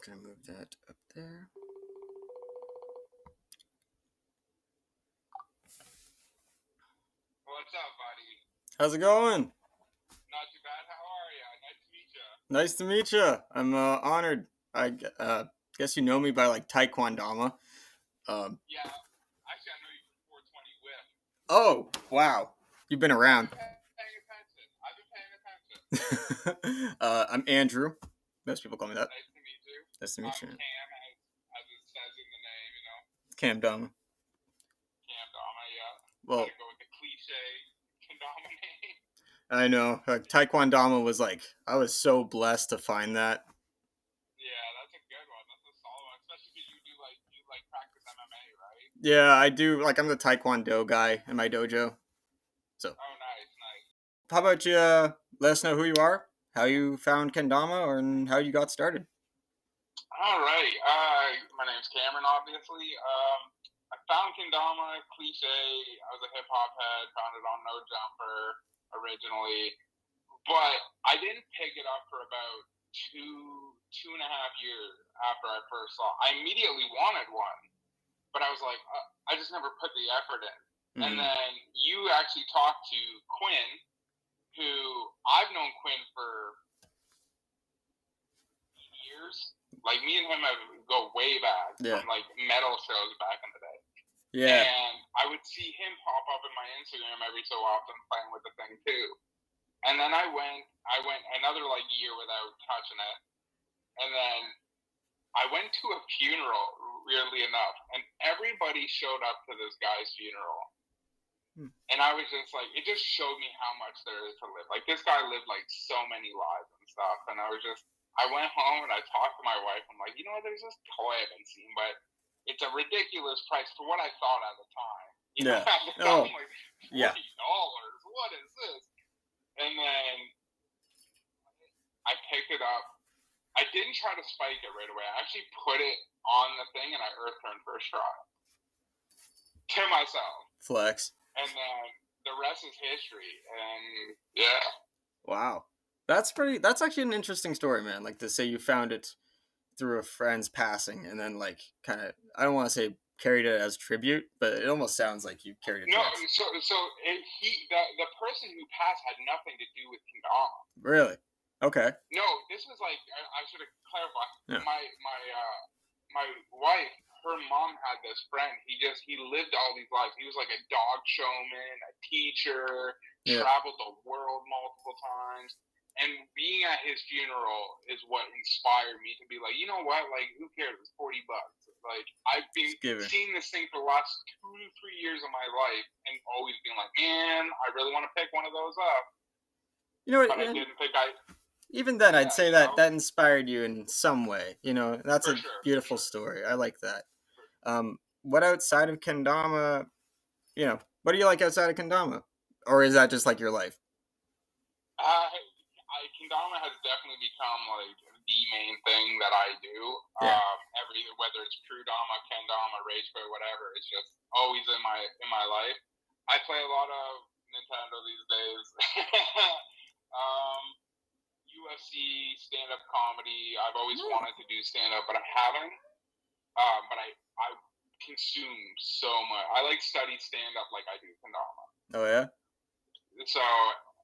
gonna move that up there. What's up, buddy? How's it going? Not too bad. How are you? Nice to meet you. Nice to meet you. I'm honored. I guess you know me by like Taekwondo. Yeah, actually, I know you from 420 Whip. Oh, wow. You've been around. I've been paying attention. I'm Andrew. Most people call me that. Nice to meet you. Nice to meet you. Cam, as it says in the name, Kendama. Kendama, yeah. Well, Gotta go with the cliche Kendama name. I know. Taekwondo was like, I was so blessed to find that. Yeah, that's a good one. That's a solid one. Especially because you practice MMA, right? Yeah, I do. Like, I'm the Taekwondo guy in my dojo. So, Oh, nice. how about you let us know who you are, how you found kendama, and how you got started? Alrighty. My name's Cameron, obviously. I found kendama, cliche. I was a hip hop head, found it on No Jumper originally, but I didn't pick it up for about two and a half years after I first saw. I immediately wanted one, but I was like, I just never put the effort in. Mm-hmm. And then you actually talked to Quinn, who I've known Quinn for years. Like, me and him go way back from, like, metal shows back in the day. Yeah. And I would see him pop up in my Instagram every so often playing with the thing, too. And then I went another, like, year without touching it. And then I went to a funeral, weirdly enough, and everybody showed up to this guy's funeral. And I was just like, it just showed me how much there is to live. Like, this guy lived, like, so many lives and stuff. And I went home and I talked to my wife. I'm like, there's this toy I've been seeing, but it's a ridiculous price for what I thought at the time. Yeah. I'm like, $40? What is this? And then I picked it up. I didn't try to spike it right away. I actually put it on the thing and I earth turned first try. To myself. Flex. And then the rest is history. And yeah. Wow. That's actually an interesting story, man. Like, to say you found it through a friend's passing and then, like, kind of, I don't want to say carried it as tribute, but it almost sounds like you carried it. No, the person who passed had nothing to do with kendama. Really? Okay. No, this was like, I should have clarified. Yeah. My wife, her mom had this friend. He lived all these lives. He was like a dog showman, a teacher, traveled the world multiple times. And being at his funeral is what inspired me to be like, you know what? Like, who cares? It's $40. Like, I've been seeing this thing for the last 2 to 3 years of my life and always being like, man, I really want to pick one of those up. But I didn't think even then, I'd say that inspired you in some way. That's a beautiful story. I like that. What outside of kendama, what do you like outside of kendama? Or is that just like your life? Kendama has definitely become like the main thing that I do. Yeah. Whether it's Crewdama, kendama, rage quit, whatever, it's just always in my life. I play a lot of Nintendo these days. UFC, stand-up comedy. I've always wanted to do stand-up, but I haven't. But I consume so much. I like study stand-up like I do kendama. Oh yeah. So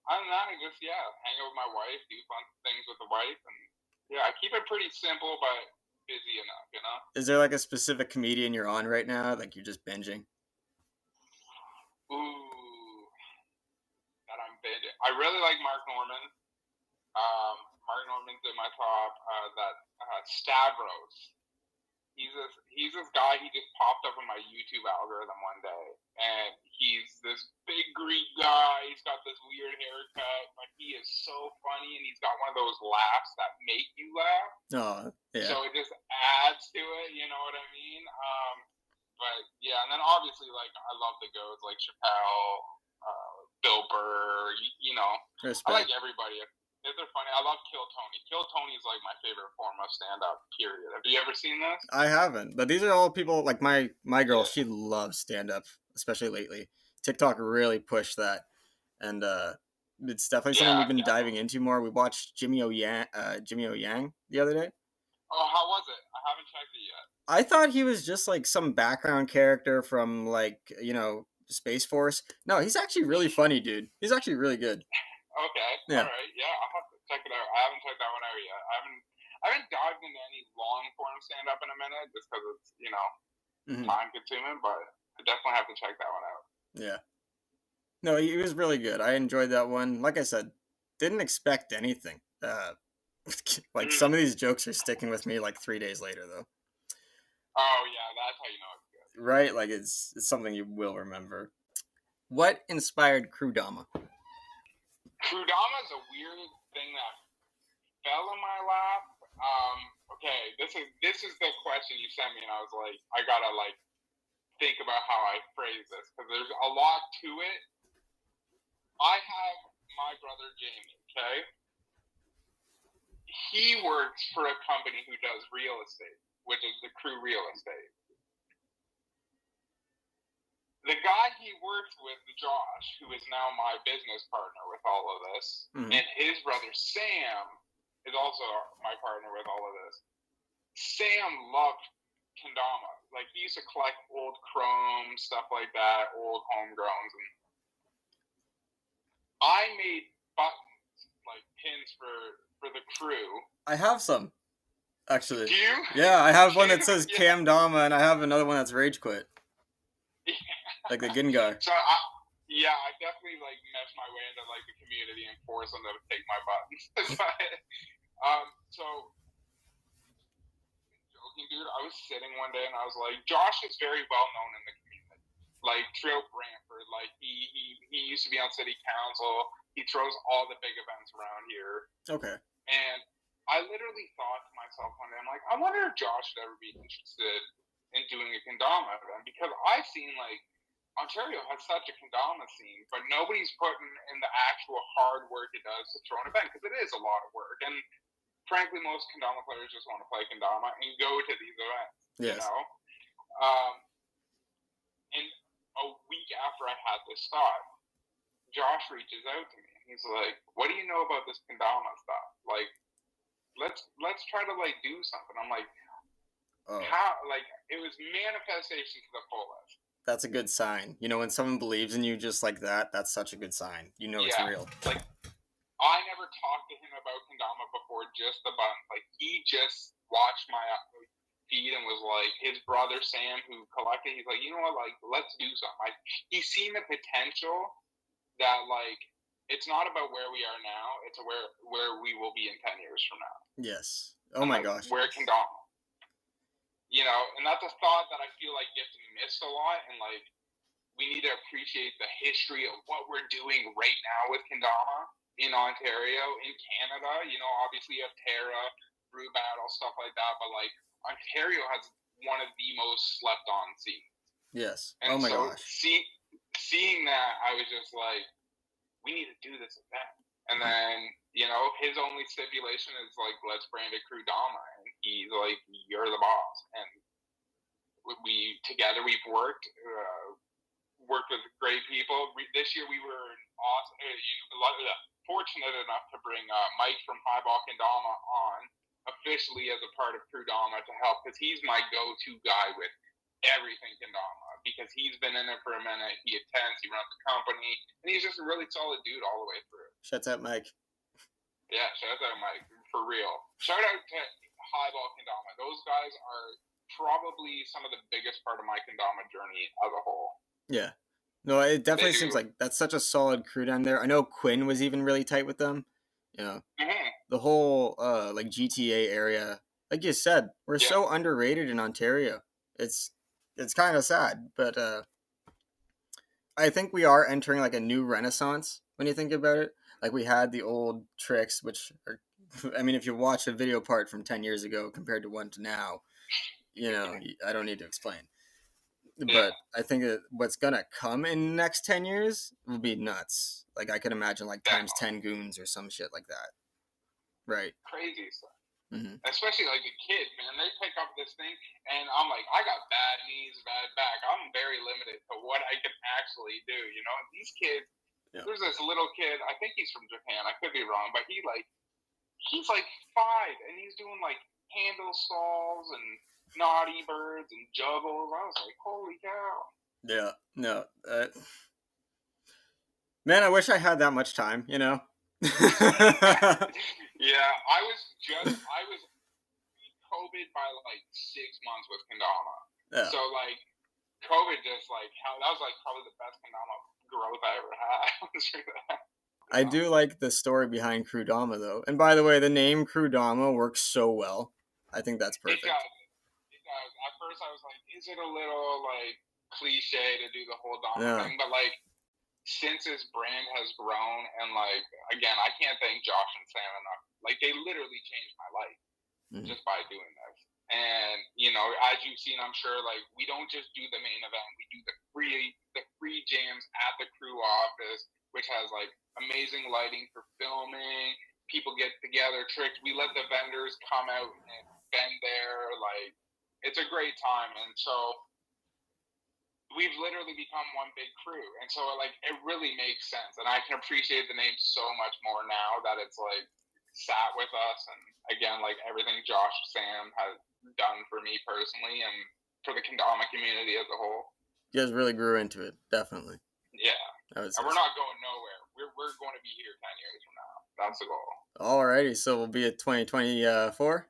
other than that, I just hang out with my wife, do fun things with the wife, and I keep it pretty simple but busy enough. Is there like a specific comedian you're on right now, like you're just binging? Ooh, that I'm binging. I really like Mark Norman. Mark Norman's in my top. Stavros. He's this guy. He just popped up in my YouTube algorithm one day, and he's this big Greek guy. He's got this weird haircut, but he is so funny, and he's got one of those laughs that make you laugh. Oh, yeah. So it just adds to it. You know what I mean? But yeah, and then obviously, like, I love the goats like Chappelle, Bill Burr. Respect. I like everybody. They're funny. I love Kill Tony. Kill Tony is like my favorite form of stand-up, period. Have you ever seen this? I haven't, but these are all people, like my girl, she loves stand-up, especially lately. TikTok really pushed that, and it's definitely something we've been diving into more. We watched Jimmy O Yang the other day. Oh, how was it? checked it yet. I thought he was just like some background character from like, Space Force. No, he's actually really funny, dude. He's actually really good. Okay, all Yeah. right, yeah, I'll have to check it out. I haven't checked that one out yet. I haven't dived into any long form stand up in a minute just because it's Hmm. time consuming, but I definitely have to check that one out. Yeah. No, he was really good. I enjoyed that one. Like I said, didn't expect anything. Like Mm. some of these jokes are sticking with me like 3 days later though. Oh yeah, that's how you know it's good. Right? Like it's something you will remember. What inspired Crewdama? Crewdama is a weird thing that fell in my lap. Okay, this is the question you sent me, and I was like, I gotta like think about how I phrase this because there's a lot to it. I have my brother Jamie. Okay, he works for a company who does real estate, which is the Crew Real Estate. The guy he works with, Josh, who is now my business partner with all of this, and his brother Sam is also my partner with all of this. Sam loved kendama. Like, he used to collect old chrome, stuff like that, old homegrowns. And I made buttons, like pins for the crew. I have some, actually. Do you? Yeah, I have one that says Cam Dama, and I have another one that's Rage Quit. Yeah. Like the Gengar. So I definitely like meshed my way into like the community and forced them to take my buttons. So joking, dude, I was sitting one day and I was like, Josh is very well known in the community, like throughout Brantford. Like he used to be on city council. He throws all the big events around here. Okay. And I literally thought to myself one day, I'm like, I wonder if Josh would ever be interested in doing a kendama event because I've seen like Ontario has such a kendama scene, but nobody's putting in the actual hard work it does to throw an event because it is a lot of work. And frankly, most kendama players just want to play kendama and go to these events. Yes. And a week after I had this thought, Josh reaches out to me. He's like, "What do you know about this kendama stuff? Like, let's try to like do something." I'm like, "How?" Like, it was manifestation to the fullest. That's a good sign. When someone believes in you just like that, that's such a good sign. It's real. Like, I never talked to him about kendama before just the button. Like, he just watched my feed and was like, his brother Sam, who collected, he's like, you know what, like, let's do something. He's seen the potential that, like, it's not about where we are now, it's where we will be in 10 years from now. Yes. Oh my gosh. Where kendama. And that's a thought that I feel like gets missed a lot, and like we need to appreciate the history of what we're doing right now with kendama in Ontario, in Canada. Obviously you have Terra, Brew Battle, stuff like that, but like Ontario has one of the most slept on scenes. Yes. And oh my gosh. Seeing that, I was just like, we need to do this event. And then, his only stipulation is like, let's brand it Crewdama. And he's like, you're the boss. And together we've worked with great people. This year we were fortunate enough to bring Mike from Highball Kendama on officially as a part of Crewdama to help, because he's my go-to guy with everything kendama, because he's been in it for a minute. He attends, he runs the company, and he's just a really solid dude all the way through. Shouts out Mike. Yeah, shout out Mike, for real. Shout out to Highball Kendama. Those guys are probably some of the biggest part of my kendama journey as a whole. Yeah. No, it definitely seems like that's such a solid crew down there. I know Quinn was even really tight with them. The whole like GTA area, like you said, we're so underrated in Ontario. It's kind of sad, but I think we are entering like a new renaissance when you think about it. Like we had the old tricks, which are, I mean, if you watch a video part from 10 years ago compared to one to now, I don't need to explain. But I think that what's gonna come in the next 10 years will be nuts. Like I could imagine like times 10 goons or some shit like that. Right. Crazy stuff. Mm-hmm. Especially like the kids, man. They pick up this thing, and I'm like, I got bad knees, bad back. I'm very limited to what I can actually do. These kids. Yeah. There's this little kid. I think he's from Japan. I could be wrong, but he's like 5, and he's doing like handle stalls and Naughty Birds and Juggles. I was like, holy cow. Yeah, no. Man, I wish I had that much time, you know? Yeah, I was COVID by like 6 months with kendama. Yeah. So like COVID just like that was like probably the best kendama growth I ever had. I do like the story behind Crewdama, though. And by the way, the name Crewdama works so well. I think that's It perfect. does. It does. At first, I was like, is it a little like cliche to do the whole Dama Yeah. thing? But like, since his brand has grown, and like again, I can't thank Josh and Sam enough. Like, they literally changed my life just by doing this. And you know, as you've seen, I'm sure, like, we don't just do the main event; we do the free jams at the crew office, which has like amazing lighting for filming. People get together, tricked. We let the vendors come out and been there. Like, it's a great time. And so we've literally become one big crew. And so like it really makes sense. And I can appreciate the name so much more now that it's like sat with us. And again, like everything Josh Sam has done for me personally and for the kendama community as a whole. You guys really grew into it, definitely. Yeah. And we're not going nowhere. We're going to be here 10 years from now. That's the goal. Alrighty, so we'll be at 2024?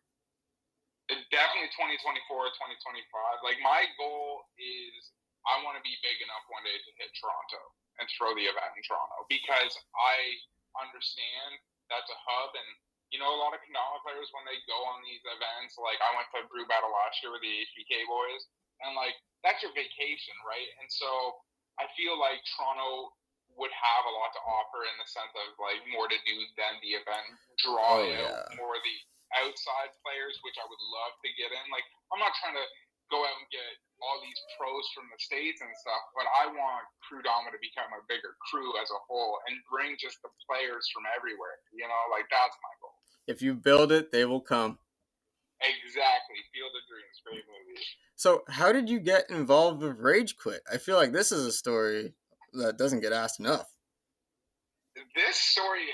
Definitely 2024, 2025. Like, my goal is I want to be big enough one day to hit Toronto and throw the event in Toronto, because I understand that's a hub. And, you know, a lot of kendama players, when they go on these events, like I went to Brew Battle last year with the HBK boys, and like that's your vacation, right? And so I feel like Toronto would have a lot to offer in the sense of like more to do than the event, draw out more of the outside players, which I would love to get in. Like, I'm not trying to go out and get all these pros from the States and stuff, but I want Crewdama to become a bigger crew as a whole and bring just the players from everywhere. You know, like, that's my goal. If you build it, they will come. Exactly. Field of Dreams. Great movie. So, how did you get involved with Rage Quit? I feel like this is a story that doesn't get asked enough. This story,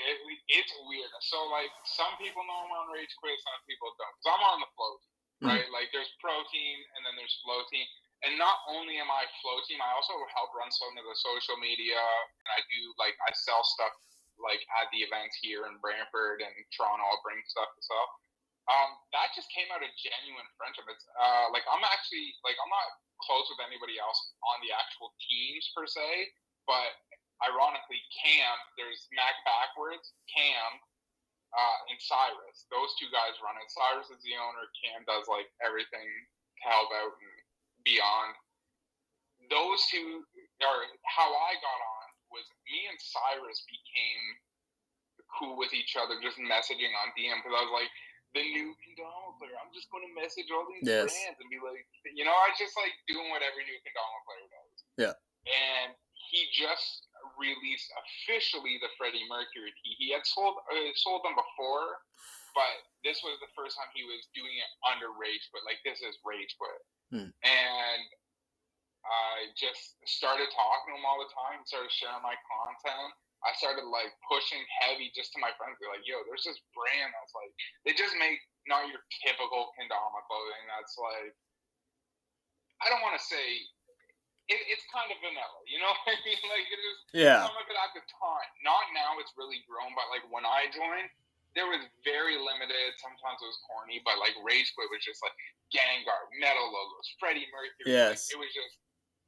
it's weird. So, like, some people know I'm on Rage Quit, some people don't. Because I'm on the flow team, right? Like, there's pro team, and then there's flow team. And not only am I flow team, I also help run some of the social media. And I do, like, I sell stuff, like, at the events here in Brantford and Toronto. I'll bring stuff to sell. That just came out of genuine friendship. It's like, I'm actually, like, I'm not close with anybody else on the actual teams per se, but ironically, Cam, there's Mac Backwards, Cam, and Cyrus. Those two guys run it. Cyrus is the owner. Cam does like everything to help out and beyond. Those two are how I got on. Was me and Cyrus became cool with each other, just messaging on DM, because I was like, the new kendama player, I'm just going to message all these brands and be like, you know, I just like doing what every new kendama player does. Yeah. And he just released officially the Freddie Mercury tee. He had sold them before, but this was the first time he was doing it under Rage Quit. Like, this is Rage Quit. And I just started talking to him all the time, started sharing my content. I started like pushing heavy just to my friends, be like, yo, there's this brand that's like, they just make not your typical kendama clothing that's like, I don't want to say, it's kind of vanilla, you know what I mean? Like, it is some of it at the time. Not now, it's really grown, but like when I joined, there was very limited. Sometimes it was corny, but like Rage Quit was just like Gengar, metal logos, Freddie Mercury. Yes. Like, it was just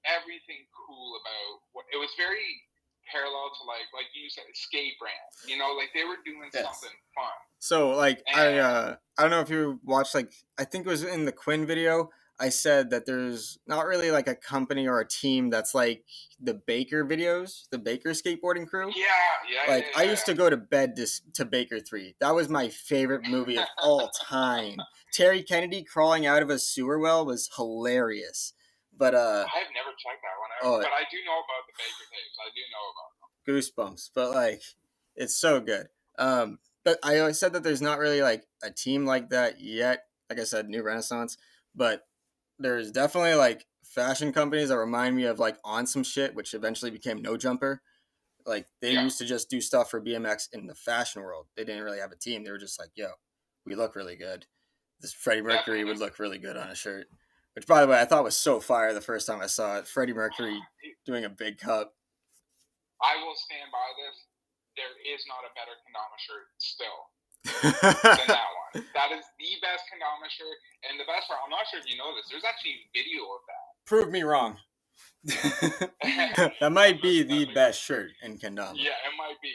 everything cool about it was very parallel to like you said, skate brands, you know, like they were doing something fun. So like, I don't know if you watched, like, I think it was in the Quinn video, I said that there's not really like a company or a team that's like the Baker videos, the Baker skateboarding crew. I used to go to bed to Baker 3. That was my favorite movie of all time. Terry Kennedy crawling out of a sewer well was hilarious. But I've never checked that one out, but I do know about the Baker tapes. I do know about them. Goosebumps. But like, it's so good. But I always said that there's not really like a team like that yet. Like I said, New Renaissance. But there's definitely like fashion companies that remind me of like On Some Shit, which eventually became No Jumper. Like, they used to just do stuff for BMX in the fashion world. They didn't really have a team. They were just like, yo, we look really good. This Freddie Mercury would definitely. look really good on a shirt. Which, by the way, I thought was so fire the first time I saw it. Freddie Mercury doing a big cup. I will stand by this. There is not a better kendama shirt still than that one. That is the best kendama shirt, and the best part. I'm not sure if you know this. There's actually video of that. Prove me wrong. That might be the best shirt in kendama. Yeah, it might be.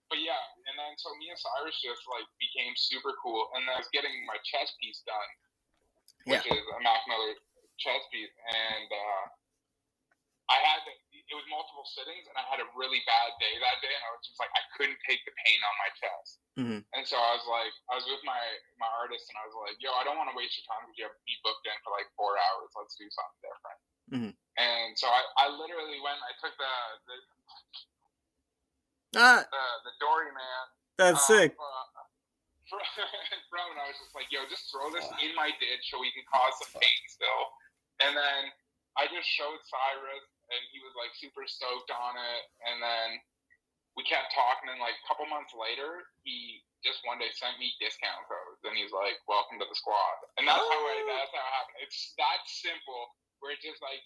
But yeah, and then so me and Cyrus just like became super cool, and then I was getting my chest piece done, which is a Mac Miller chest piece, and I had it was multiple sittings, and I had a really bad day that day, and I was just like I couldn't take the pain on my chest, and so I was with my artist, and I was like, yo, I don't want to waste your time because you have me booked in for like 4 hours. Let's do something different. And so I literally went. I took the dory man. That's sick. From and I was just like, yo, just throw this in my ditch so we can cause some pain still. And then I just showed Cyrus, and he was like super stoked on it. And then we kept talking, and like a couple months later, he just one day sent me discount codes, and he's like, "Welcome to the squad." And that's how it happened. It's that simple. Where it's just like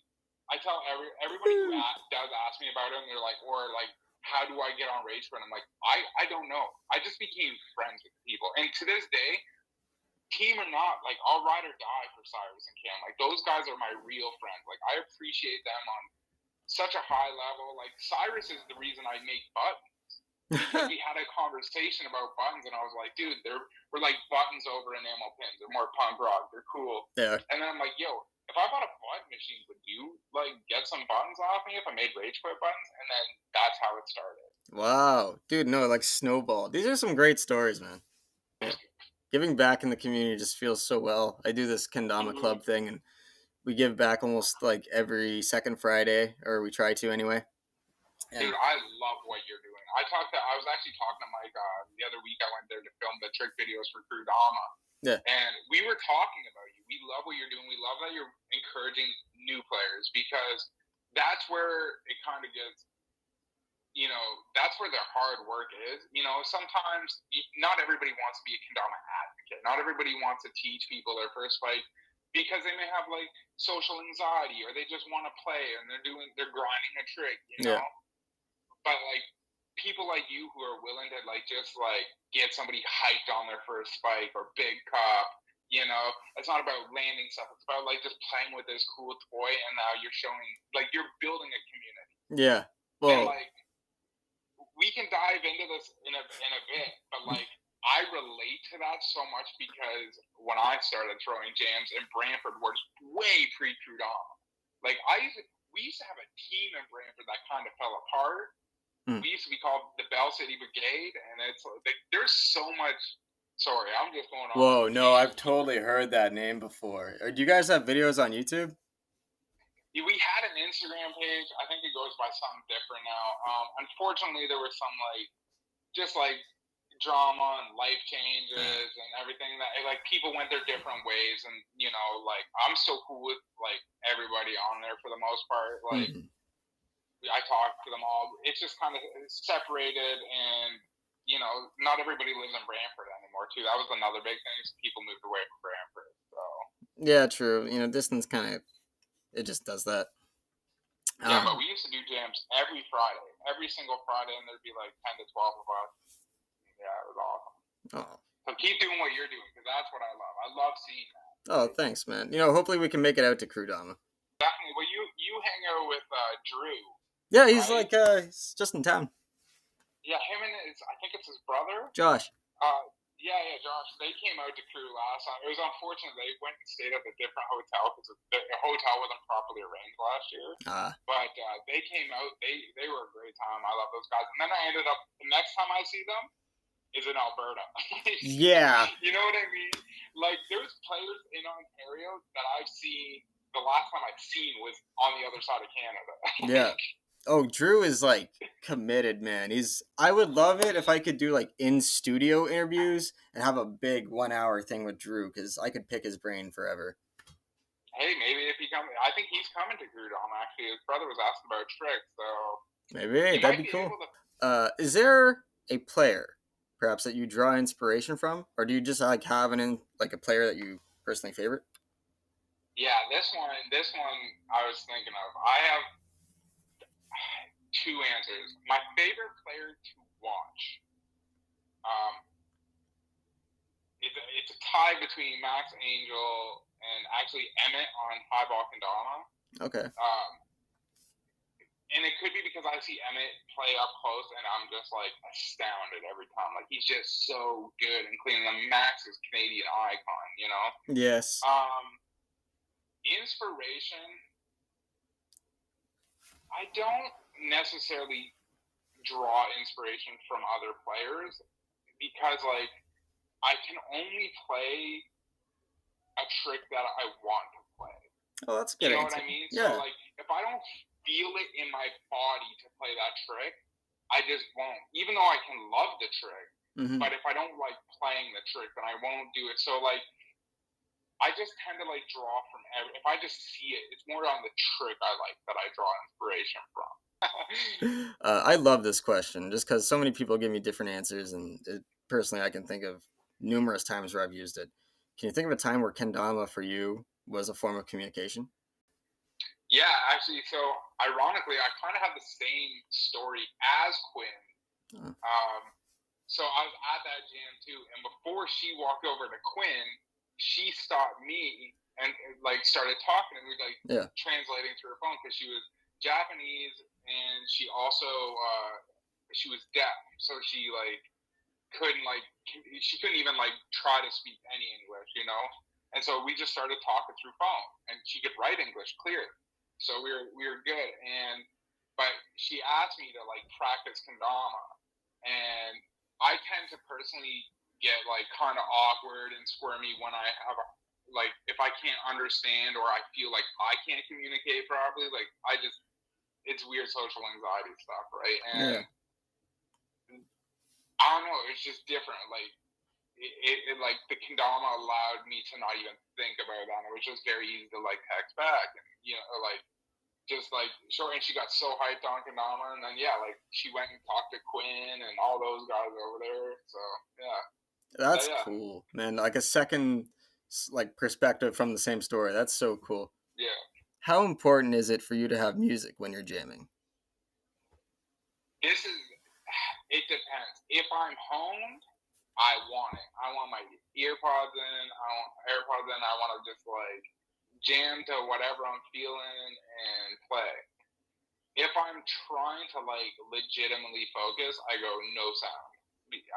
I tell everybody who does ask me about it, and they're like, or like, how do I get on Ragequit? I'm like, I don't know. I just became friends with people, and to this day, team or not, like I'll ride or die for Cyrus and Cam. Like those guys are my real friends. Like I appreciate them on such a high level. Like Cyrus is the reason I make buttons. Because we had a conversation about buttons, and I was like, dude, we're like buttons over enamel pins. They're more punk rock. They're cool. Yeah. And then I'm like, yo, if I bought a button machine, would you like get some buttons off me if I made Ragequit buttons? And then that's how it started. Wow, dude, no, like snowball. These are some great stories, man. Yeah. Giving back in the community just feels so well. I do this kendama club thing, and we give back almost like every second Friday, or we try to anyway. And dude, I love what you're doing. I was actually talking to Mike the other week. I went there to film the trick videos for Crewdama. Yeah. And we were talking about you. We love what you're doing. We love that you're encouraging new players, because that's where it kind of gets, that's where the hard work is. Sometimes not everybody wants to be a kendama advocate. Not everybody wants to teach people their first fight, because they may have like social anxiety, or they just want to play and they're grinding a trick, know. But like people like you who are willing to like just like get somebody hyped on their first spike or big cup, it's not about landing stuff. It's about like just playing with this cool toy, and now you're showing like you're building a community. Yeah. Well, and like we can dive into this in a bit, but like I relate to that so much, because when I started throwing jams in Brantford, was way pre-Crewdama. Like we used to have a team in Brantford that kind of fell apart. We used to be called the Bell City Brigade, and it's like there's so much. Sorry, I'm just going on. Whoa, no, I've totally heard that name before. Do you guys have videos on YouTube? We had an Instagram page. I think it goes by something different now. Unfortunately, there was some just drama and life changes and everything that like people went their different ways, and like I'm so cool with like everybody on there for the most part. Like I talk to them all. It's just kind of separated, and not everybody lives in Brantford anymore too. That was another big thing. People moved away from Brantford. So yeah, true. Distance kind of it just does that. Yeah, but we used to do jams every Friday, every single Friday, and there'd be like 10 to 12 of us. Yeah, it was awesome. Oh. So keep doing what you're doing, because that's what I love. I love seeing that. Oh, thanks, man. Hopefully we can make it out to Crewdama. Definitely. Well, you hang out with Drew. Yeah, he's right? He's just in town. Yeah, him and I think it's his brother. Josh. Yeah, Josh. They came out to Crew last time. It was unfortunate. They went and stayed at a different hotel because the hotel wasn't properly arranged last year. But they came out. They were a great time. I love those guys. And then I ended up, the next time I see them is in Alberta. Yeah. You know what I mean? Like, there's players in Ontario that I've seen, the last time I've seen was on the other side of Canada. Yeah. Oh, Drew is like committed, man. I would love it if I could do like in studio interviews and have a big 1 hour thing with Drew, because I could pick his brain forever. Hey, maybe if he comes, I think he's coming to Crewdama. Actually, his brother was asking about tricks, so maybe that'd be cool. Is there a player perhaps that you draw inspiration from, or do you just like have like a player that you personally favorite? Yeah, this one I was thinking of. I have two answers. My favorite player to watch, um, it's a tie between Max Angel and actually Emmett on Highball Kendama. Okay. And it could be because I see Emmett play up close and I'm just like astounded every time. Like he's just so good and clean. And Max is Canadian icon, you know? Yes. Inspiration, I don't necessarily draw inspiration from other players because like I can only play a trick that I want to play. Oh, that's a good You know answer. what I mean? Yeah. So like if I don't feel it in my body to play that trick, I just won't. Even though I can love the trick, but if I don't like playing the trick, then I won't do it. So like I just tend to like draw from if I just see it, it's more on the trick I like that I draw inspiration from. I love this question just because so many people give me different answers, and personally, I can think of numerous times where I've used it. Can you think of a time where kendama for you was a form of communication? Yeah, actually, so ironically, I kind of have the same story as Quinn. So I was at that jam too, and before she walked over to Quinn, she stopped me and like started talking, and we like translating through her phone because she was Japanese and she also she was deaf, so she like couldn't like she couldn't even like try to speak any English, you know. And so we just started talking through phone, and she could write English clearly, so we were good. And but she asked me to like practice kendama, and I tend to personally get like kind of awkward and squirmy when I have like if I can't understand or I feel like I can't communicate properly. Like it's weird social anxiety stuff, right? And I don't know, it's just different. Like it like the kendama allowed me to not even think about that. It was just very easy to like text back, and you know, like just like sure. And she got so hyped on kendama, and then like she went and talked to Quinn and all those guys over there. So yeah, that's cool, man. Like a second like perspective from the same story. That's so cool. Yeah. How important is it for you to have music when you're jamming? It depends. If I'm home, I want it. I want my earpods in. I want AirPods in. I want to just like jam to whatever I'm feeling and play. If I'm trying to like legitimately focus, I go no sound.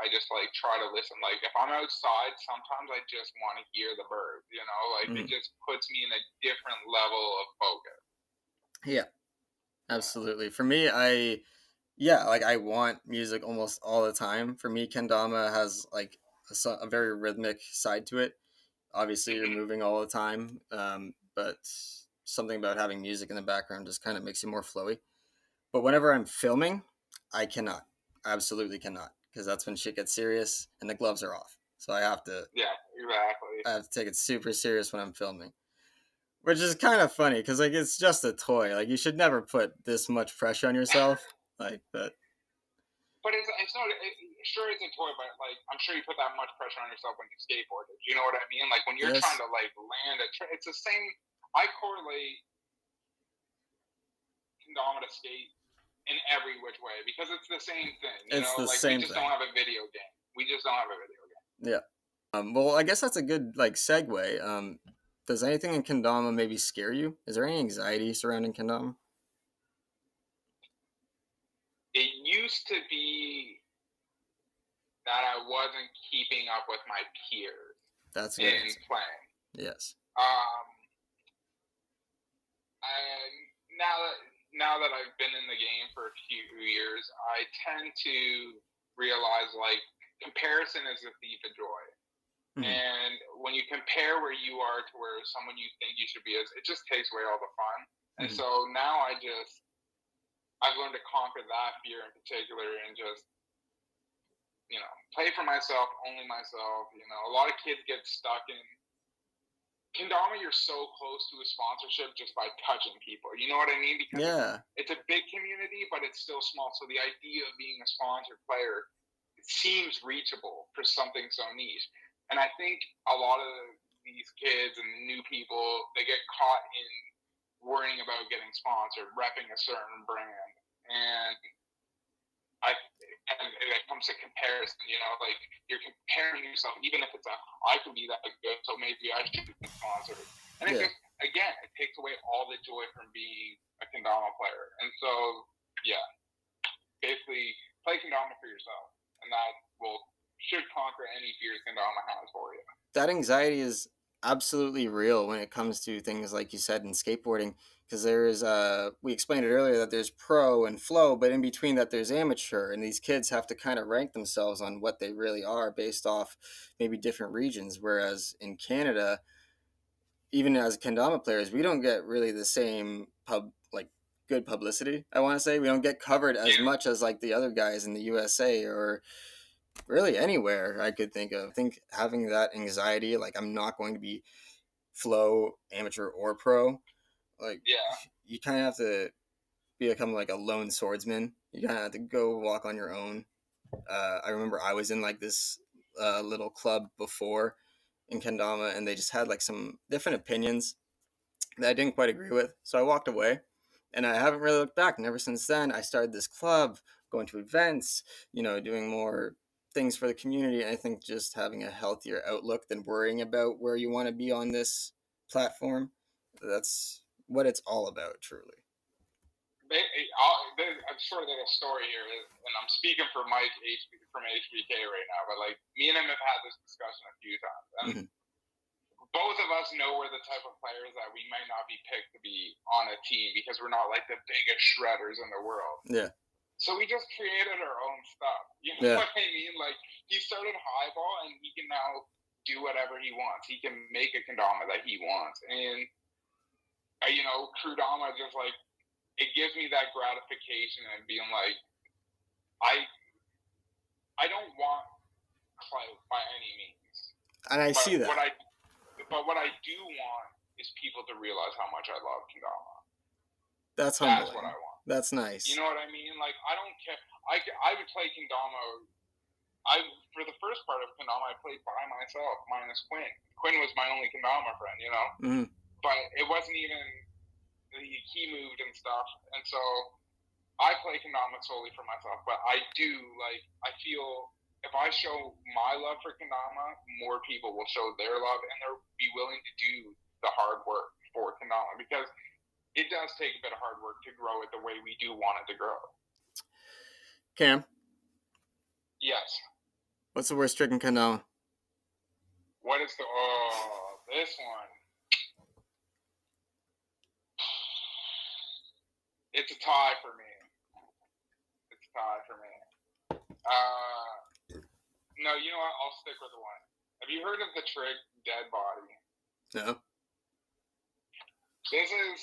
I just like try to listen. Like if I'm outside, sometimes I just want to hear the birds. You know, like it just puts me in a different level of focus. Yeah, absolutely. For me, I want music almost all the time. For me, kendama has like a very rhythmic side to it. Obviously, you're moving all the time, but something about having music in the background just kind of makes you more flowy. But whenever I'm filming, I cannot, absolutely cannot, because that's when shit gets serious and the gloves are off. So I have to. Yeah, exactly. I have to take it super serious when I'm filming, which is kind of funny because like it's just a toy. Like you should never put this much pressure on yourself. Like, but it's not. Sure, it's a toy, but like I'm sure you put that much pressure on yourself when you skateboard. You know what I mean? Like when you're trying to like land it's the same. I correlate kendama to skate in every which way because it's the same thing. You know, like we just don't have a video game. We just don't have a video game. Yeah. Well, I guess that's a good like segue. Does anything in kendama maybe scare you? Is there any anxiety surrounding kendama? It used to be that I wasn't keeping up with my peers. That's good in playing. Yes. Now that I've been in the game for a few years, I tend to realize like comparison is the thief of joy. And when you compare where you are to where someone you think you should be, it just takes away all the fun. And so now I've learned to conquer that fear in particular and just, you know, play for myself, only myself. You know, a lot of kids get stuck in kendama. You're so close to a sponsorship just by touching people. You know what I mean? Because it's a big community, but it's still small. So the idea of being a sponsored player seems reachable for something so niche. And I think a lot of these kids and new people, they get caught in worrying about getting sponsored, repping a certain brand, and and it comes to comparison. Like you're comparing yourself, even if it's I can be that good, so maybe I should be sponsored. And it just, again, it takes away all the joy from being a kendama player. And so, yeah, basically play kendama for yourself, and that should conquer any fears kendama has for you. That anxiety is absolutely real when it comes to things like you said in skateboarding, because there's we explained it earlier that there's pro and flow, but in between that there's amateur, and these kids have to kind of rank themselves on what they really are based off maybe different regions, whereas in Canada, even as kendama players, we don't get really the same good publicity. I want to say we don't get covered as much as like the other guys in the USA or really anywhere I could think of. I think having that anxiety, like I'm not going to be flow, amateur or pro, like you kind of have to become like a lone swordsman. You kind of have to go walk on your own. I remember I was in like this little club before in kendama, and they just had like some different opinions that I didn't quite agree with, so I walked away. And I haven't really looked back. And ever since then, I started this club, going to events, doing more things for the community. And I think just having a healthier outlook than worrying about where you want to be on this platform, that's what it's all about, truly. I'm sure there's a story here, and I'm speaking for Mike from HBK right now, but like me and him have had this discussion a few times, and both of us know we're the type of players that we might not be picked to be on a team because we're not like the biggest shredders in the world. Yeah. So we just created our own stuff. You know what I mean? Like he started highball, and he can now do whatever he wants. He can make a kendama that he wants, and Crewdama just like it gives me that gratification and being like, I don't want clout by any means. And I see that. But what I do want is people to realize how much I love kendama. That's humbling. That's what I want. That's nice. You know what I mean? Like I don't care. I would play kendama. For the first part of kendama, I played by myself, minus Quinn. Quinn was my only kendama friend, Mm-hmm. But it wasn't even. He moved and stuff, and so I play kendama solely for myself. But I feel if I show my love for kendama, more people will show their love, and they'll be willing to do the hard work for kendama, because it does take a bit of hard work to grow it the way we do want it to grow. Cam? Yes. What's the worst trick in kendama? What is this one? It's a tie for me. No, you know what? I'll stick with the one. Have you heard of the trick dead body? No. This is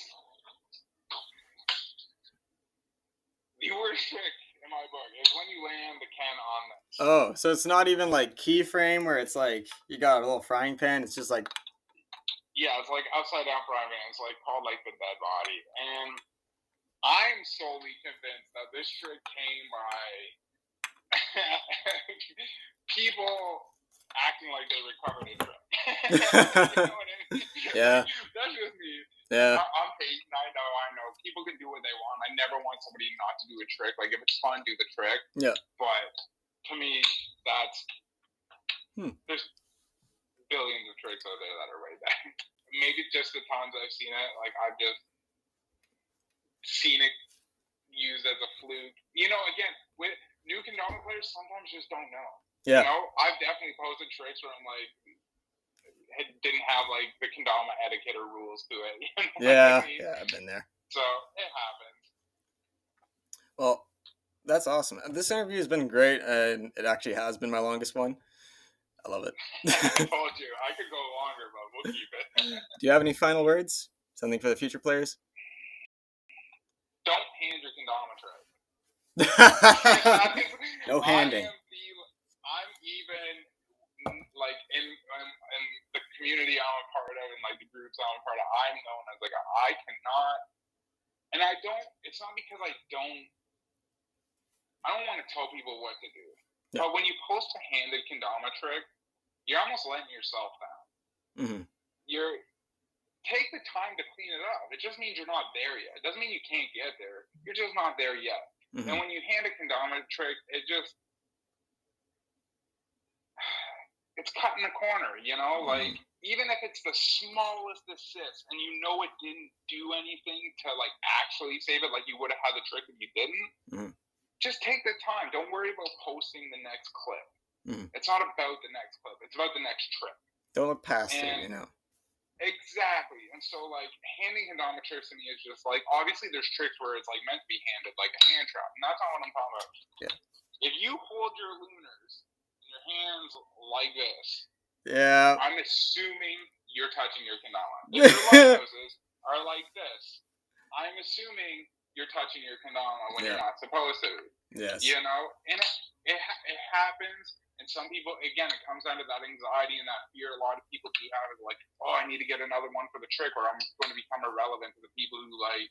the worst trick in my book. Is when you land the can on this. Oh, so it's not even like keyframe where it's like you got a little frying pan. It's just like. Yeah, it's like upside down frying pan. It's like called like the dead body, and I'm solely convinced that this trick came by people acting like they recovered a trick. You know what I mean? Yeah. That's just me. Yeah. I'm patient. I know. People can do what they want. I never want somebody not to do a trick. Like, if it's fun, do the trick. Yeah. But to me, that's there's billions of tricks out there that are way better. Maybe just the times I've seen it, like I've just seen it used as a fluke. Again, with new kendama players, sometimes just don't know. Yeah. I've definitely posted tricks where I'm like, didn't have like the kendama etiquette or rules to it. Yeah, I've been there. So it happens. Well, that's awesome. This interview has been great, and it actually has been my longest one. I love it. I told you I could go longer, but we'll keep it. Do you have any final words? Something for the future players? Don't hand your kendama trick. No handing. I'm even like in the community I'm a part of and like the groups I'm a part of, I'm known as like I cannot, and I don't. It's not because I don't want to tell people what to do. Yeah. But when you post a handed kendama trick, you're almost letting yourself down. Mm-hmm. You're take the time to clean it up. It just means you're not there yet. It doesn't mean you can't get there. You're just not there yet. Mm-hmm. And when you hand a kendama trick, it's cutting the corner, you know? Like, even if it's the smallest assist and you know it didn't do anything to, like, actually save it, like you would have had the trick if you didn't, just take the time. Don't worry about posting the next clip. It's not about the next clip. It's about the next trick. Don't look past it, you know? Exactly. And so, like, handing kendama tricks to me is just, like, obviously there's tricks where it's, like, meant to be handed, like a hand trap. And that's not what I'm talking about. Yeah. If you hold your lunars in your hands like this, yeah, I'm assuming you're touching your kendama. If your lighthouses are like this, I'm assuming you're touching your kendama when you're not supposed to. Yes. You know? And it happens. And some people, again, it comes down to that anxiety and that fear a lot of people do have is like, oh, I need to get another one for the trick or I'm going to become irrelevant to the people who, like,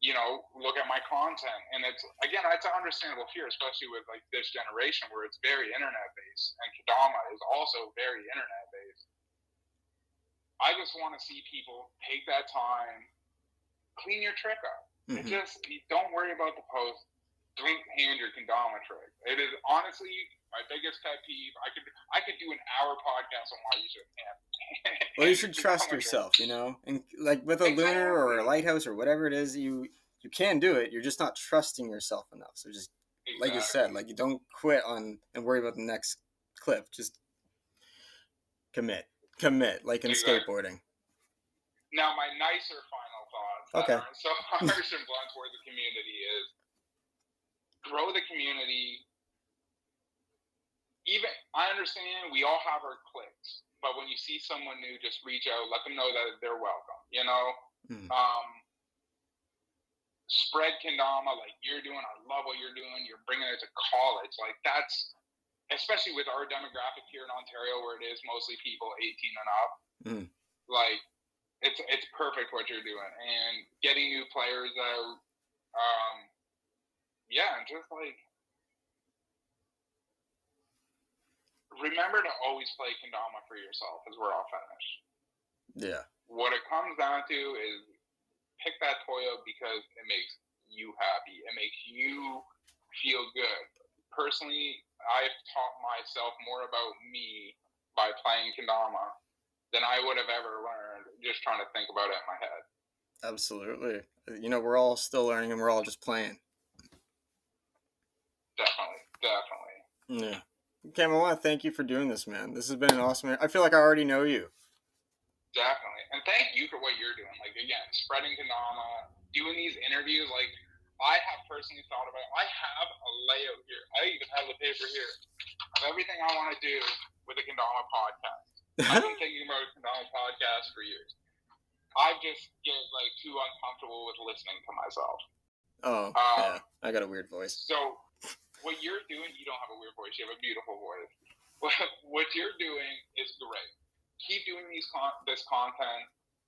you know, look at my content. And it's, again, it's an understandable fear, especially with, like, this generation where it's very internet-based. And kendama is also very internet-based. I just want to see people take that time, clean your trick up. And just, don't worry about the post. Don't hand your kendama trick. It is honestly my biggest pet peeve. I could do an hour podcast on why you should hand. Well, you should trust yourself, you know, and like with a lunar or a lighthouse or whatever it is, you can do it. You're just not trusting yourself enough. So just like you said, like you don't quit on and worry about the next clip. Just commit, like in skateboarding. Now, my nicer final thoughts that aren't so harsh and blunt towards the community is grow the community. Even I understand we all have our cliques, but when you see someone new, just reach out, let them know that they're welcome. You know, spread kendama like you're doing. I love what you're doing. You're bringing it to college. Like that's especially with our demographic here in Ontario, where it is mostly people 18 and up. Like it's perfect what you're doing and getting new players out. Yeah, and just like. Remember to always play kendama for yourself as we're all finished. Yeah. What it comes down to is pick that toy up because it makes you happy. It makes you feel good. Personally, I've taught myself more about me by playing kendama than I would have ever learned just trying to think about it in my head. Absolutely. You know, we're all still learning and we're all just playing. Definitely. Yeah. Cam, I want to thank you for doing this, man. This has been an awesome. I feel like I already know you. Definitely, and thank you for what you're doing. Like again, spreading kendama, doing these interviews. Like I have personally thought about. I have a layout here. I even have the paper here of everything I want to do with a kendama podcast. I've been thinking about a kendama podcast for years. I just get like too uncomfortable with listening to myself. Oh, yeah. I got a weird voice. So. What you're doing, you don't have a weird voice. You have a beautiful voice. What you're doing is great. Keep doing this content.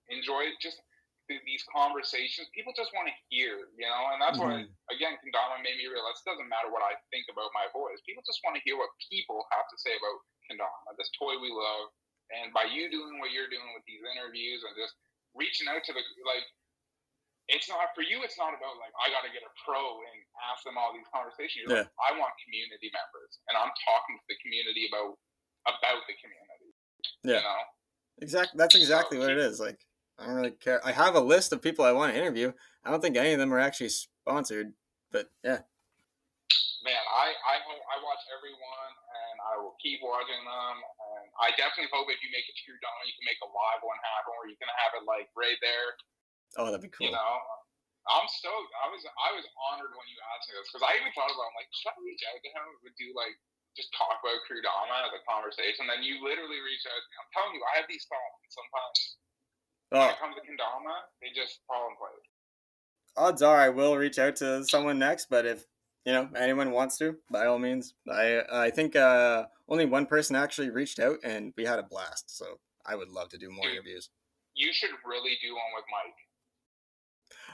Enjoy just these conversations. People just want to hear, you know? And that's what, again, kendama made me realize it doesn't matter what I think about my voice. People just want to hear what people have to say about kendama, this toy we love. And by you doing what you're doing with these interviews and just reaching out to the, like, it's not for you. It's not about like I got to get a pro and ask them all these conversations. You're like, I want community members, and I'm talking to the community about the community. Yeah, you know? Exactly. That's exactly what it is. Like I don't really care. I have a list of people I want to interview. I don't think any of them are actually sponsored, but yeah. Man, I watch everyone, and I will keep watching them. And I definitely hope if you make a Crewdama, you can make a live one happen, where you can have it like right there. Oh, that'd be cool. You know, I'm stoked. I was honored when you asked me this because I even thought about like, should I reach out to him and do like just talk about Crewdama as a conversation? Then you literally reach out to me. I'm telling you, I have these thoughts sometimes. When it comes to kendama, they just fall in place. Odds are I will reach out to someone next, but if you know anyone wants to, by all means. I think only one person actually reached out, and we had a blast. So I would love to do more interviews. You should really do one with Mike.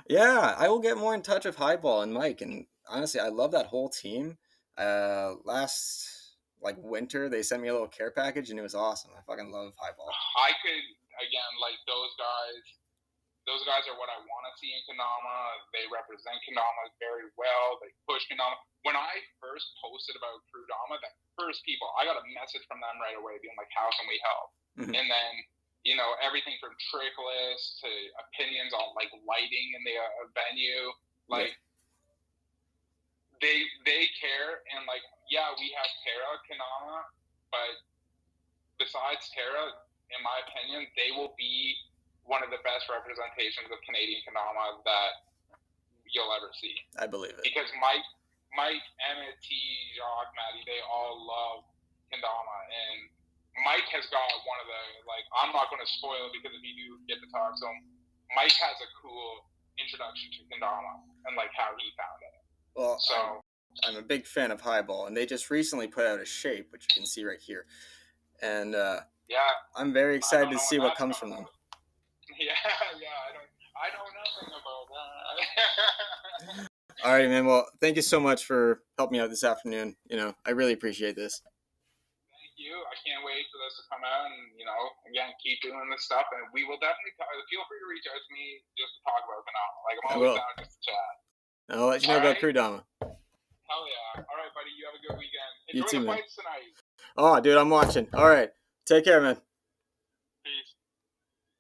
Yeah, I will get more in touch with Highball and Mike, and honestly, I love that whole team. Last like winter, they sent me a little care package, and it was awesome. I fucking love highball. I could again like those guys. Those guys are what I want to see in kendama. They represent kendama very well. They push kendama. When I first posted about Crewdama, the first people I got a message from them right away, being like, "How can we help?" Mhm. And then everything from trick lists to opinions on like lighting in the venue, like. Yeah. They care, and like we have Terra kendama, but besides Terra, in my opinion, they will be one of the best representations of Canadian kendama that you'll ever see. I believe it. Because Mike, Emmett, T, Jacques, Maddie, they all love kendama, and Mike has got one of the I'm not going to spoil it because if you do get to talk to him, Mike has a cool introduction to kendama and like how he found it. Well, so I'm a big fan of highball, and they just recently put out a shape, which you can see right here, and I'm very excited to see what comes from them. Yeah, I know nothing about that. All right, man. Well, thank you so much for helping me out this afternoon. I really appreciate this. Thank you. I can't wait for this to come out, and again, keep doing this stuff, and we will definitely feel free to reach out to me just to talk about kendama. I'm always down just to chat. I'll let you know about Crewdama. Hell yeah. All right, buddy. You have a good weekend. You Enjoy too, the man. fights tonight. Oh, dude, I'm watching. All right. Take care, man. Peace.